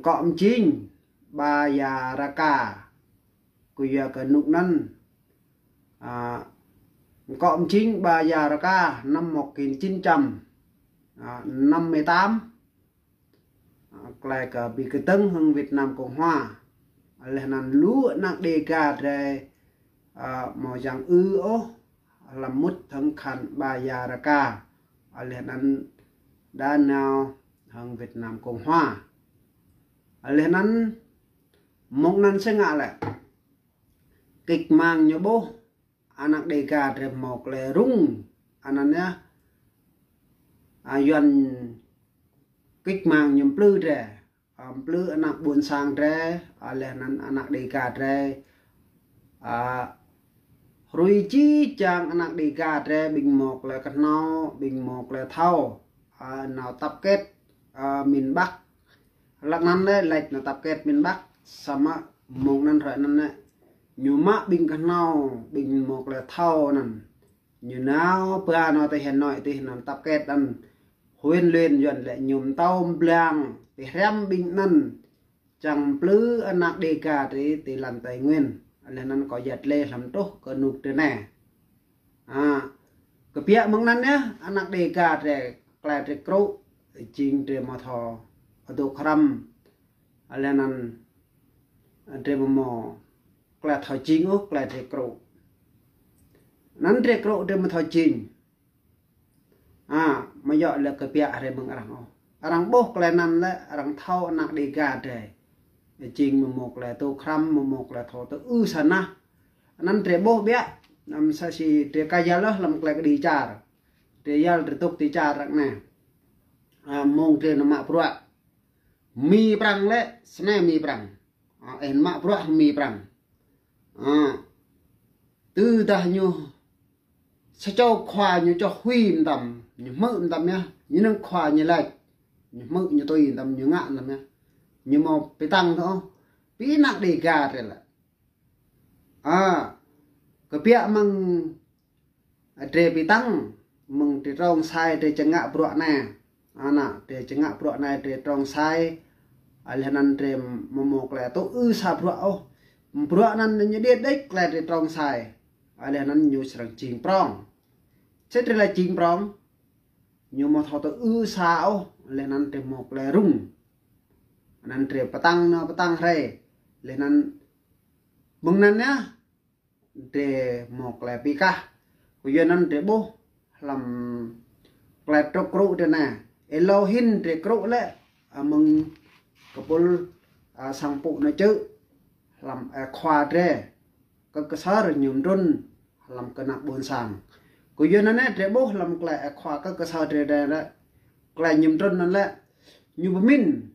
cọm chính ba già ra cả của giờ cái nụ năn cọm chính ba già ra cả năm 1958 lại cả bị cái tân hưng Việt Nam Cộng Hòa là nằm lúa nặng đề cả rồi màu dạng ô làm mút thằng khăn ba già ra cả là nằm đã nào hưng Việt Nam Cộng Hòa là nằm mong năn sẽ ngạ lại kịch mang nhớ bố anak đề cả rồi một là rung anh nhá dần kịch mang nhầm plư rồi plư anak buồn sang rồi là anak đề cả rồi rồi chi chàng anak đề cả rồi bình một là cắt nào bình một là thâu nào tập kết miền Bắc lạc năm đấy lệch là tập kết miền Bắc sama mong năn rồi năn đấy nhiều mã bình cắt nào bình một là thâu năn như nào bữa nó thì hiện nội thì nằm tập kết năn huyền luyện dần lại nhôm tàu blang thì rem bình năn chẳng plứ anak đề cả thì làm tài nguyên nên nó có giật lê làm tốt có nụt thế này cái bia mong năn nhá anak đề cả thì lại thì cấu chính thì mà thò ở độ khăm nên nó thì mà lại thò chính ốc lại thì cấu nắn thì cấu thì mà thò chính mà gọi là cái bia thì bằng arang bốc lại năn lại arang thâu anak đề cả thì chính một là tô khăm một là thò tô sana năn thì bốc bia nằm sa si thì cái gì đó làm cái đi char thì giờ thì tục đi char rắc nè mong thì nó mạ pro mi prang lệ sne mi prang en mạ pro mi prang từ ta nhu sẽ cho khoa như cho huy tầm như mượn tầm nhá như nó khoa như lệch như mượn như tôi tầm như ngạn tầm nhá như một cái tăng thôi bí nặng đề gà rồi là cái bia măng để bị tăng mừng để trồng sai để chẳng ngạ bọ nè để chẳng ngạ bọ này để trồng sai là năn để một là tôi sa bọ năn như điết đấy là để trồng sai là năn nhiều sản chỉnh prong chết là chỉnh prong nhiều một thọ tôi sao là năn để một là rung năn để bắt tăng hay là năn mừng năn nhá để một là pika bây giờ năn để bố làm lại trục crụ thế này Elohim để crụ lệ mừng couple sang phụ nó chứ làm khoa thế có cơ sở nhung run làm cái nạp buồn sang bây giờ năn để bố làm lại khoa các cơ sở thế đây đấy lại nhung run nó lệ như mình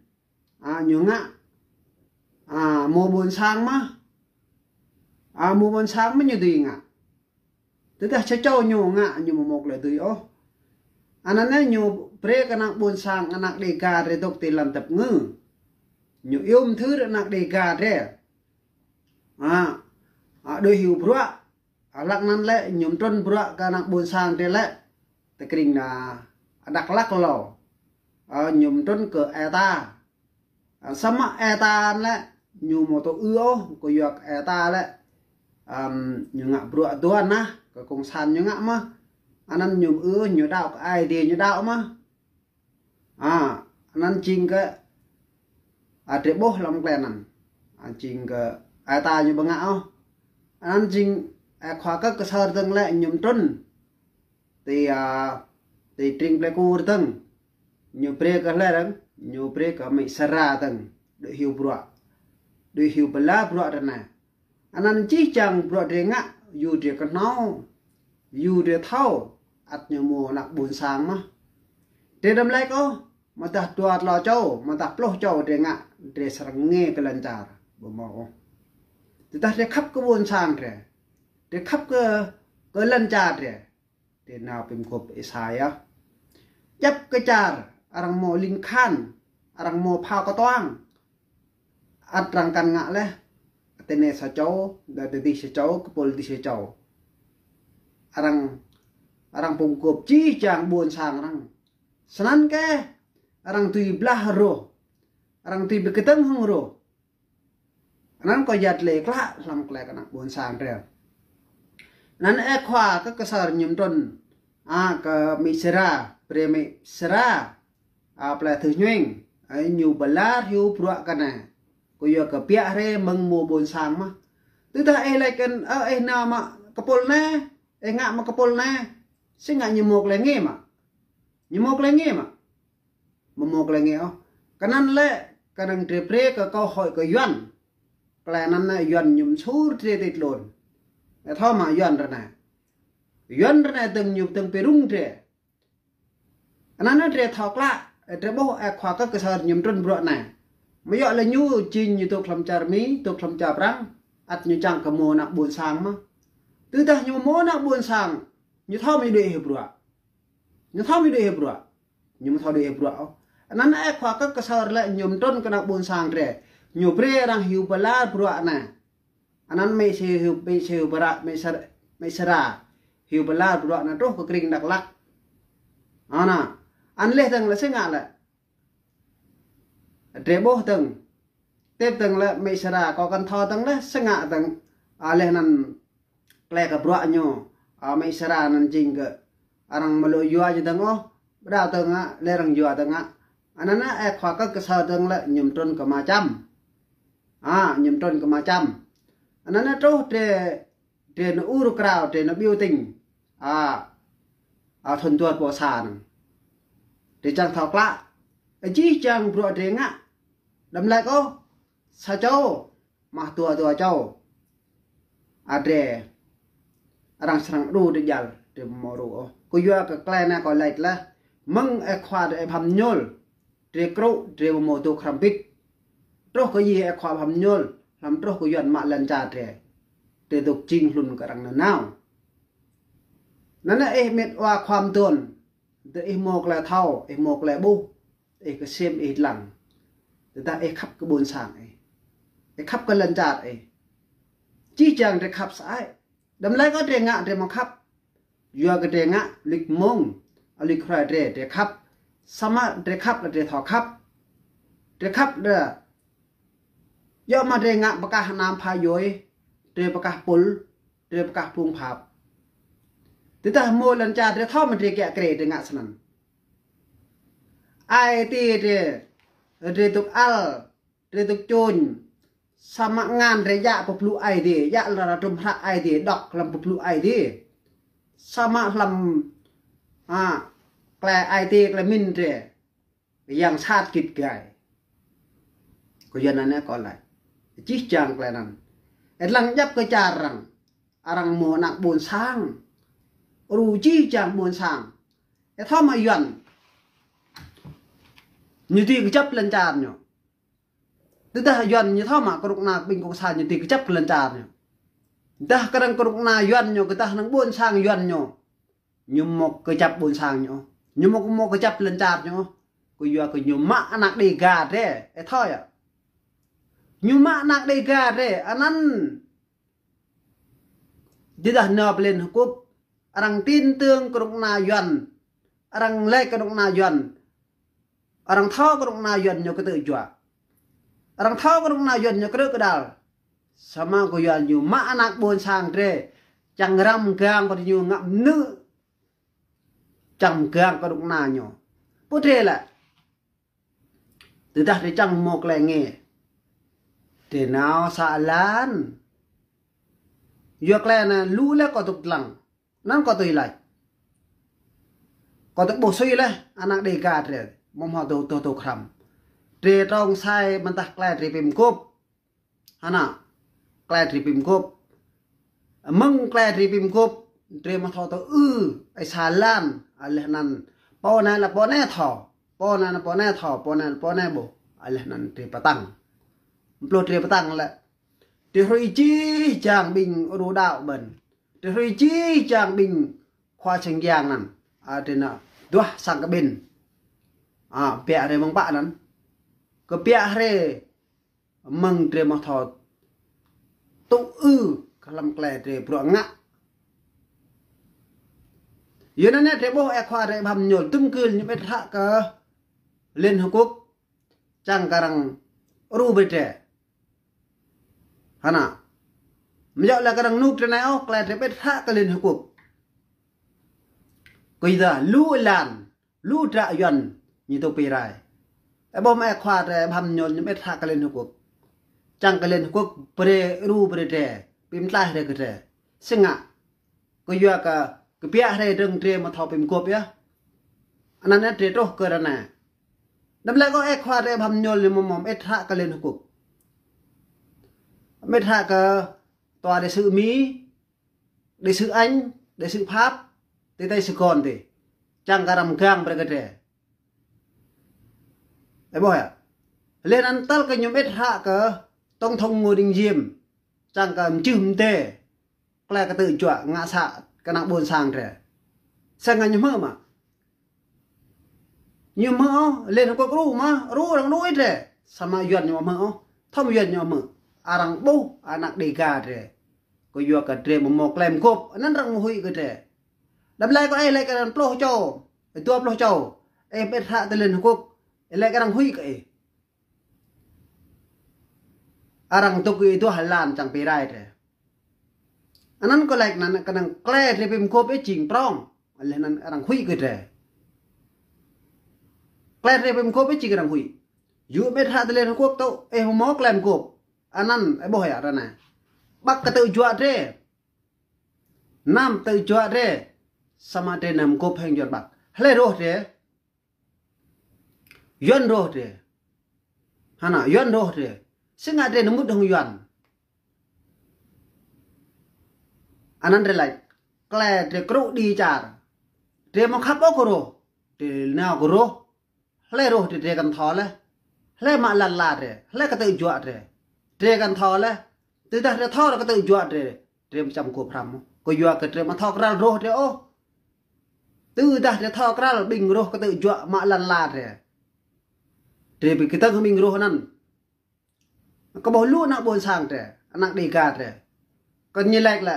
nhung ngã mua buồn sang mà mua buồn sang mới như gì ngã tức là sẽ cho nhiều ngạ nhiều một là tùy ô anh ấy nhiều pre cái nặng buồn sang nặng đề ca để tục thì làm tập ngư nhiều yêu thứ được nặng đề ca thế đôi hiểu bữa lặng năn lệ nhóm trôn bữa cái nặng buồn sang thế lệ tại cái đình là đặc lắc lò nhóm trôn cửa eta sama eta lệ nhiều một tổ ưa của việc eta lệ nhiều ngạ bữa tuần á cái công sản như ngã mà anh ăn nhiều nhiều đạo ai thì nhiều đạo mà anh ăn chinh cái trẻ bố làm cái này anh chinh cái ai ta như bằng ngã anh ăn chinh khóa các cơ sở từng lại nhiều trơn thì trình lại cô từng nhiều pre cái lại đó nhiều pre cái mấy sara từng để hiểu bala bữa đó này anh ăn chỉ chẳng bữa để ngã dù để cái nào dù để thâu ắt nhiều mùa nặng buồn sáng mà để đâm lại có mà ta tuột lò châu mà ta lô châu để ngạ để sang nghe cái lần chả bộ mỏ thì ta để khắp cái buồn sáng để khắp cái lần chả để nào tìm cột bị sai á chấp cái chả arang mò linh khan arang mò phao có toang ắt răng căn ngạ lẽ tên này sa châu để đi sa châu cái pol đi sa châu arang pungkup ci chang buồn sang arang senan ke arang tui blah ro rang ti be keteng hung ro nan ko yat le kla lam kle kana bon sang re nan e khwa ka kasar nyum ton ka mi sera pre mi sera pla thu nywing ai nyu balar hu pro kana ko yo ka pia re meng mo bon sang ma tu ta e lai kan na ma kapol na e nga ma kapol na singa nyumok le nge ma nyumok le nge ma momok le nge kanan le kanang tre pre ka ko hoi ka yuan kla nan na yuan nyum sur tre tit lon e tho ma yuan ra na từng nyum từng perung tre anan na tre thok la tre bo e khwa ka sar nyum tron bro na ma yo le nyu chin như to khlam char mi to khlam cha prang at như chang ka mo na buồn sang ma tư ta như mo na buồn sang như tho mi de he bro như tho mi de he bro như tho de he bro anan e khwa ka sar la nyum tron ka buồn sang tre nyu pre rang hiu bala bro na anan me se bara me sara hiu bala bro na to ko kring dak lak ana an le tang la singa la tre bo tang tep tang la me sara ko kan tho tang la singa tang le nan kle ka bro nyo me sara nan jing ga arang malo yua ji tang da tang le rang yua tang anana e khwa ka sa tang la nyum ton ka ma cham nyum ton ka ma cham anana to tre no uru krao tre no biu ting thon tuat po sa nang để chẳng thọc lạ chỉ chẳng bro tre ngạ đâm lại có sa châu mà tua châu tre arang sarang ru de jal de moru ko yo ka klena ko lait la meng e khwa de pham nyol tre kro tre mo to khrampik tro ko yi e khwa pham nyol lam tro ko yon ma lan cha tre tuk ching lun ka rang na naw nana e met wa khwam ton de e mok la thau e mok la bu e ka sem e lang de ta e khắp cái bồn sang e khắp cái lần chạt chi chang de khắp sai đâm lại có tre ngạ tre mà khắp vừa cái tre ngạ lịch mông lịch khai tre khắp sama tre khắp là tre thọ khắp đó do mà tre ngạ baka nam pha yoi tre baka pul tre baka phung phap thế ta mua lần chạt tre thọ mà tre kẹ kre tre ngạ sanan ai ti tre tuk al tre tuk chun sama ngan re ya poplu ai di ya la tum hra ai di dok lam poplu ai di sama lam kle ai di kle min re yang sát kit gai ko yana ne ko lai chi chang kle nan lang yap ko charang arang mo nak bon sang ru chi chang bon sang e tho ma yuan như thì cái chấp lên tràn nhỉ, tức là yuan như thao mà có lúc nào bình cũng sai như thì cái chấp lên tràn nhỉ, ta cái đang có lúc nào yuan nhỉ, cái ta đang buôn sang yuan nhỉ, nhưng một cái chấp buôn sang nhỉ, nhưng một cái chấp lên tràn nhỉ, cái yuan cái nhiều mạ nặng đi gà thế, thôi à, nhiều mạ nặng đi gà thế, anh thì đã nộp lên quốc, anh tin tưởng có lúc nào yuan, anh lấy cái lúc nào yuan orang thao ko na yon nyo kete jua orang thao ko na yon nyo kete kedal sama ko yon yu ma anak bon sang tre chang ram gang ko yu ngam nữ chang gang ko na nyo putre la từ ta để chang mok le nge te nao sa lan yo kle na lu le ko tuk lang nan ko toi lai ko tuk bo sui le anak de ga tre mong họ tổ khram tre trong sai mình ta klai tre pim cốp hana klai tre pim cốp mong klai tre pim cốp tre mà thọ tổ ai xà lan ai nan po này là po này thọ po này là po này thọ po này bộ ai nan tre patang plo tre patang là tre hoi chi chang bình ru đạo bẩn tre hoi chi chang bình khoa chang giang nan tre na dua sang cái bên pia re mong ba nan ko pia re mong tre ma tho tu kalam kle tre pro nga yena ne tre bo e khwa re bam nyol tum kul ni bet ha ka lên Hàn Quốc chẳng karang ru bete hana mjau la karang nuk trena o kla tre bet tha kalin hukuk kuida lu lan lu tra yon ni to pirai bom e khwa re bham nyon bet tha kalin hukuk chẳng kalin hukuk pre ru bete pim tla re kete singa kuya ka kepia re deng tre ma tho pim kop ya anan tre to kerana đâm lại có ek khoa re bham nhol mom mom et ha ka lên hukuk met ha ka tòa để sự mỹ để sự anh để sự pháp để tay sự còn thì chẳng cả ram kang ber cái boy à lên ăn tal cái nhom et ha ka tông thông ngồi đình diêm chẳng cả chim tê cái cái tự chọa ngã xạ cái nặng buồn sang trẻ sang ngày nhom mà nhưng mà lên có ru đang nuôi thế sama yuan nhưng mà thom yuan nhưng mà arang bu anak dega thế có yuan cái tre một lem cốp nên đang hui cái thế đâm lại có ai lại cái đang plo châu tua plo châu em biết hạ tới lên cốp lại cái đang hui cái arang tu cái tua halan chẳng bị rai thế anh có lại là cái đang kle thì bìm cốp ấy chỉnh prong lên anh đang hui cái thế kle re bem ko be chi gran hui yu bet ha de len ko to e ho mo klem ko anan e bo ya rana bak ka tự jua re nam tự jua re sama de nam ko pheng jot bak hle ro re yon ro re hana yon ro re singa de namut dong yon anan re lai kle de kru di char de mo khap o ko ro de na ko ro le ro de kan tho le ma lan la de le ka tự jua de kan tho le từ ta de tho ka tự jua de cham ko pram ko jua ka de ma tho kral ro de o từ ta de tho kral bing ro ka tự jua ma lan la de bi kita bing ro nan ko bo lu na bon sang de anak de ka de ko ni lek la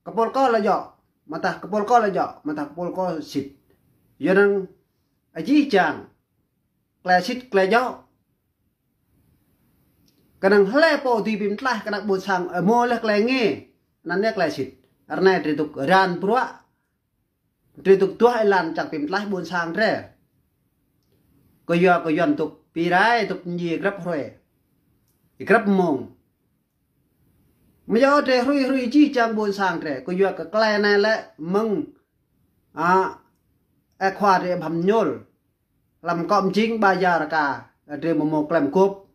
ka pol ko la yo mata ka pol ko la yo mata ka pol ko sit yo nang aji chang kle sit kle yo kadang hle po ti bim tlah kadang bon sang mo le kle nge nan ne kle sit arna tri tuk ran pro tri tuk tua lan chak bim tlah bon sang re ko yon tuk pi rai tuk ni grab hroe grab mong myo tre hrui chi chang bon sang re ko yo ka kle na le mong a khwa re bham nhol làm cọm chính ba giờ cả trên một làm cốp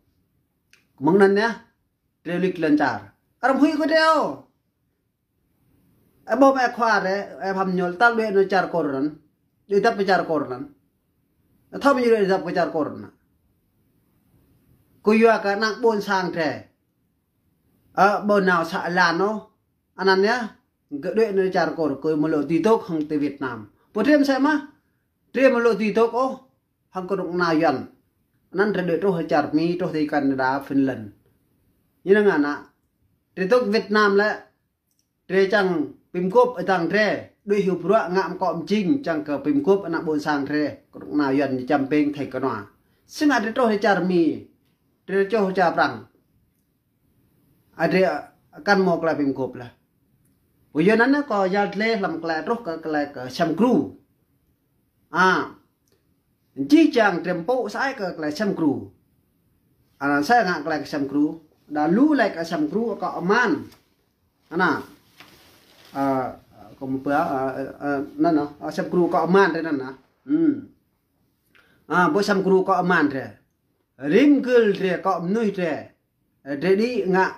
mong nên nhá trên lịch lần trả ông huy có đeo bố mẹ khoa đấy em hầm nhol tao luyện nó char koran đi tập với char koran thao bây giờ đi tập với char koran cô yêu cả nặng buồn sang trẻ bữa nào sợ là nó anh ăn nhá cái luyện nó char koran cô một lộ tì tốt không từ Việt Nam bữa thêm xem á thêm một lộ tì tốt ô hang ko na yan nan re to char mi to thei Canada Finland như nga na re to Việt Nam la re chang pim kop atang re doi hiu pro ngam kom ching chang ka pim kop ana bon sang re ko na yan cham peng thei ka na singa re to char mi re cho cha prang ade kan mok la pim kop la wo yo nan ko yal le lam kla ro ka sam kru chi chang tempo sai ke klai sam kru ana sai ngak klai sam kru da lu lai ka sam kru ko aman ana ko mpa nan no sam kru ko aman re nan na bo sam kru ko aman re rim gul re ko nui re de di ngak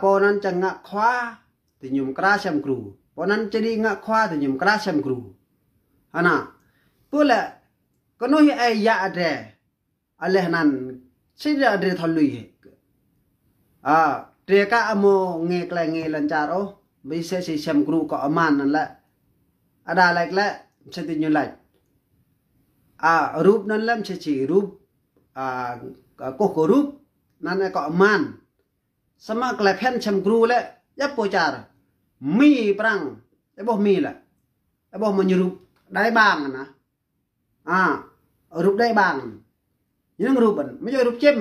po nan chang ngak khwa ti nyum kra sam kru po nan chedi ngak khwa ti nyum kra sam kru ana pula có nói ai dạ rè aleh nan chỉ ra rè thon lui rè cả amo nghe cái nghe lần chả ô bây giờ sẽ xem group có aman nan lại ada lại lại sẽ tin như lại group nan làm sẽ chỉ group có group nan có aman sama cái pen xem group lại giáp po chả mi prang cái bo mi lại cái bo mình group đáy bàng nè rụp đây bằng nhưng ruban mấy giờ rụp chém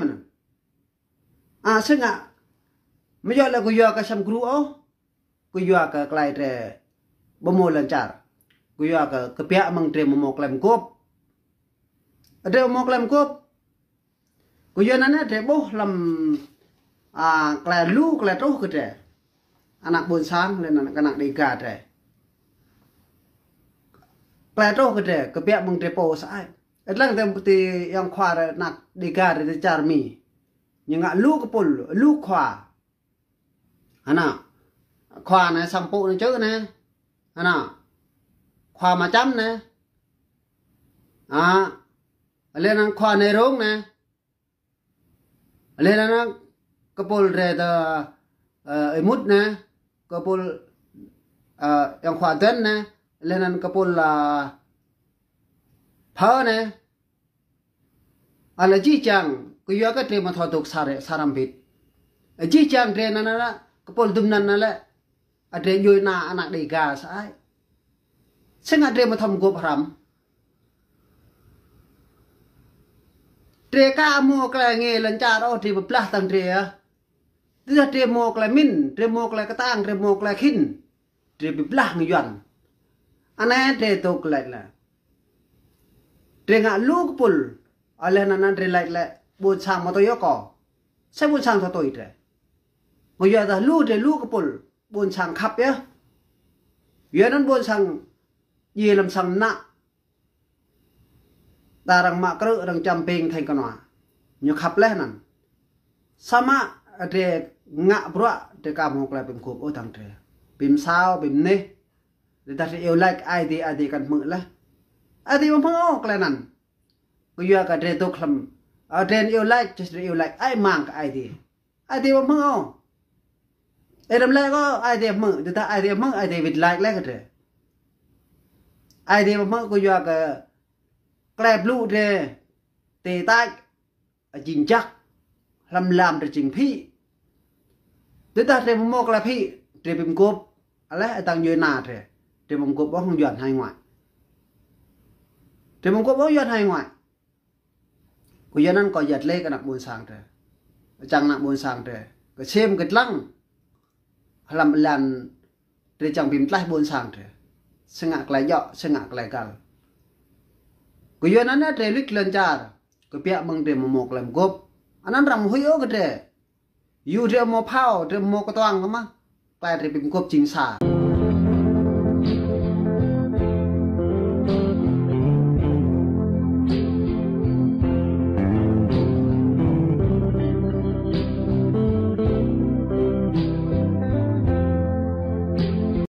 mà sinh ạ mấy giờ là cô giờ cái xăm cừu ó cô giờ cái lại trẻ bơm mồi lần chả cô giờ cái bẹ mang trẻ một làm cốp trẻ một làm cốp cô giờ nó trẻ bố làm cái lú cái trâu cái trẻ anak buôn sang lên anak đi gà trẻ cái trâu cái trẻ cái bẹ mang trẻ po sai ít lần thì yang khoa rồi nạc đi gà rồi chả mì nhưng ngã lú cái pol lú khoa ana khoa này sampo này chứ nè ana khoa mà chấm nè lên ăn khoa này rong nè lên ăn cái pol rồi mút nè cái pol yang khoa tên nè lên ăn cái pol là phở nè là chi chăng cái giờ cái trem mà thọ tục saram bit chi chăng trem nè là cái pol đun nè là trem vui na anak đi gà sai sinh trem mà thầm gộp hàm trem cá mua cái nghề lần cha đó trem bắp lá tăng trem tức là trem mua cái min trem mua cái tang trem mua cái khin trem bắp lá người dân anh ấy trem tục lại là trem ngã lú pol aleh nana trem lại buôn sang mà tôi có cỏ sẽ buôn sang cho tôi trem bây giờ là lú cái pol buôn sang khắp nhá giờ nó buôn sang gì làm sang nặng ta đang mặc cỡ đang chăm ping thành con nào nhiều khắp lên nè sama để ngã bữa để cả một lại bìm cột ở thằng trẻ bìm sao bìm nê để ta sẽ yêu like ai thì cần mượn lại ai thì không có cái này bây giờ cái trẻ tôi làm ở trên yêu like ai mang cái ai thì không có ai làm lại có ai thì mượn người ta ai thì bị like lại cái trẻ ai thì không có bây giờ cái blue để tê tay chỉnh chắc làm để chỉnh phi để ta để một cái phi để bìm cốp lấy tăng dưới nà để bìm cốp bóc không dọn hai ngoại để bìm cốp bóc dọn hai ngoại của dân ăn có giật lê cái nặng buồn sang chẳng nặng buồn sang cái xem cái lăng làm để chẳng bìm lại buồn sang sinh ngạc lại dọ sinh ngạc lại cả của dân ăn để lịch lên chả cái bẹ bằng để một làm cốp anh ăn rằm huy cái trẻ yêu để một phao để một cái toang cơ mà tại để bìm cốp chính xác